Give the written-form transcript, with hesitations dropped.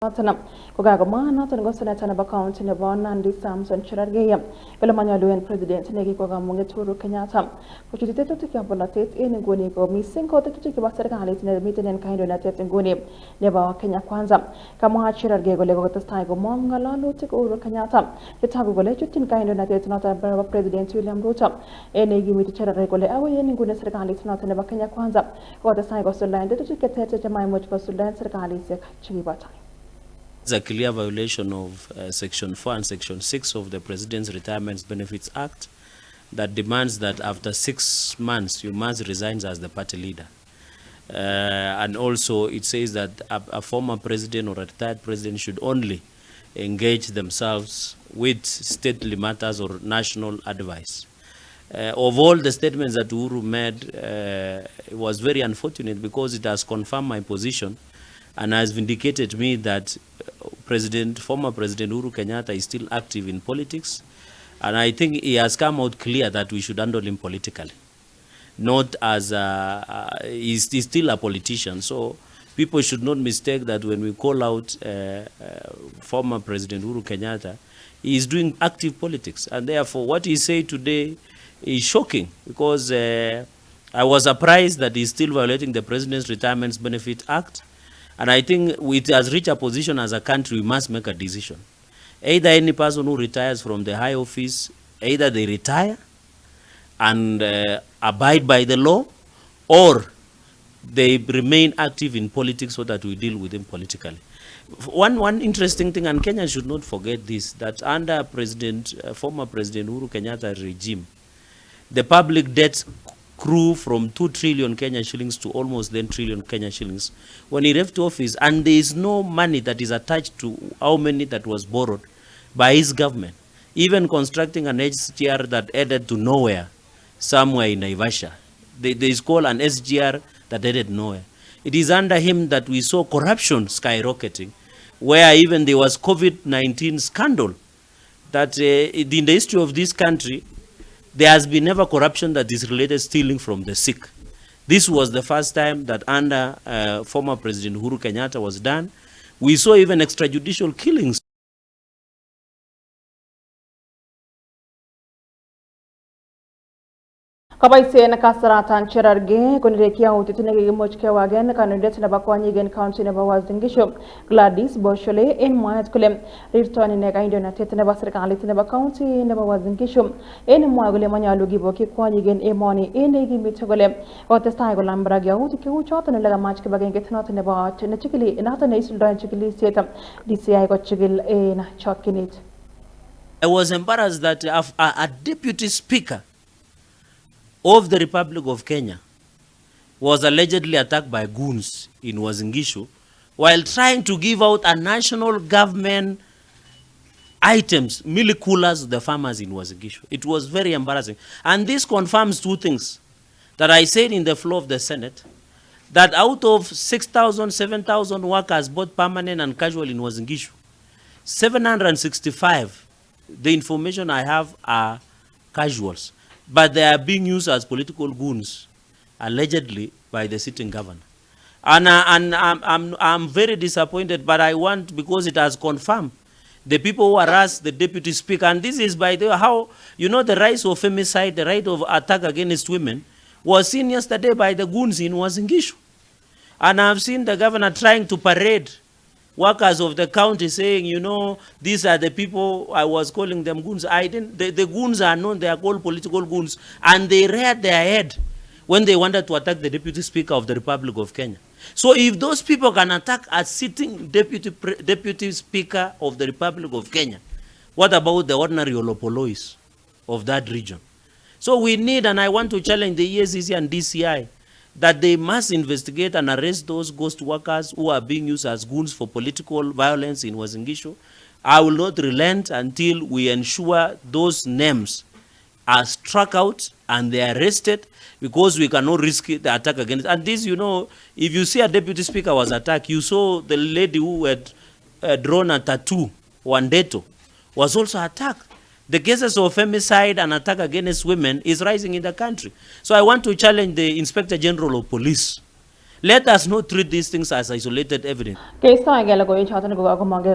Natana kogagama natana go senata na account ne ba Nandi Samson Cherargei kala manyalu en president ne ko ga munge turu Kenyatta ko chiti to to kya tet en goni ko missing ko to to ba serikali ne miten kaindo na tet goni ne ba Kenya kwanza kama Cherargei go le go to stai go mongala lo te ko Kenyatta kitabu go le chutin kaindo na tet nata ba president William Ruto en gi miti Cherargei go le awo en goni serikali nata ne ba Kenya kwanza ko to stai go sulan to to tet jamai mo ko sulan serikali se chigi bata. It's a clear violation of Section 4 and Section 6 of the President's Retirement Benefits Act that demands that after 6 months you must resign as the party leader. And also it says that a former president or a retired president should only engage themselves with stately matters or national advice. Of all the statements that Uhuru made, it was very unfortunate because it has confirmed my position and has vindicated me that former President Uhuru Kenyatta is still active in politics, and I think he has come out clear that we should handle him politically, not as he's still a politician. So people should not mistake that when we call out former President Uhuru Kenyatta, he is doing active politics, and therefore what he said today is shocking because I was surprised that he's still violating the President's Retirement Benefit Act. And I think it has reached a position as a country, we must make a decision. Either any person who retires from the high office, either they retire and abide by the law, or they remain active in politics so that we deal with them politically. One interesting thing, and Kenya should not forget this, that under former President Uhuru Kenyatta regime, the public debt grew from 2 trillion Kenya shillings to almost 10 trillion Kenya shillings when he left office, and there is no money that is attached to how many that was borrowed by his government. Even constructing an SGR that added to nowhere somewhere in Naivasha. There is called an SGR that added nowhere. It is under him that we saw corruption skyrocketing, where even there was COVID-19 scandal that in the history of this country, there has been never corruption that is related stealing from the sick. This was the first time that under former President Uhuru Kenyatta was done. We saw even extrajudicial killings. Kabaise na kasaratan Cherargei kunirekia utitinege mochke wagen candidate na bakwani gen county na bawazingisho Gladys Boshole en moyat kule rirtoni ne kaindo na tetene basirikali na county na bawazingisho en moyagule manyalugi boki kwani gen emoni en igi mitogole otesta go lambragya utike uchota na laga match ke bagen getnot na ba na chikili na ta na isuldan chikili seta DCI go chikil na chokinit. I was embarrassed that a deputy speaker of the Republic of Kenya was allegedly attacked by goons in Wazingishu while trying to give out a national government items, milk coolers to the farmers in Wazingishu. It was very embarrassing. And this confirms two things that I said in the floor of the Senate, that out of 6,000, 7,000 workers, both permanent and casual in Wazingishu, 765, the information I have are casuals. But they are being used as political goons, allegedly, by the sitting governor. And I'm very disappointed, but I want, because it has confirmed, the people who harass the deputy speaker, and this is by the way, how, you know, the rise of femicide, the right of attack against women, was seen yesterday by the goons in Wazingishu. And I've seen the governor trying to parade workers of the county saying, you know, these are the people, I was calling them goons. I didn't, the goons are known, they are called political goons. And they reared their head when they wanted to attack the deputy speaker of the Republic of Kenya. So if those people can attack a sitting deputy speaker of the Republic of Kenya, what about the ordinary Olopolois of that region? So we need, and I want to challenge the EACC and DCI, that they must investigate and arrest those ghost workers who are being used as goons for political violence in Wazingishu. I will not relent until we ensure those names are struck out and they are arrested, because we cannot risk the attack against. And this, you know, if you see a deputy speaker was attacked, you saw the lady who had drawn a tattoo, Wandeto, was also attacked. The cases of femicide and attack against women is rising in the country. So I want to challenge the Inspector General of Police Let us not treat these things as isolated evidence. Case ta gela go chatan go ga ko mange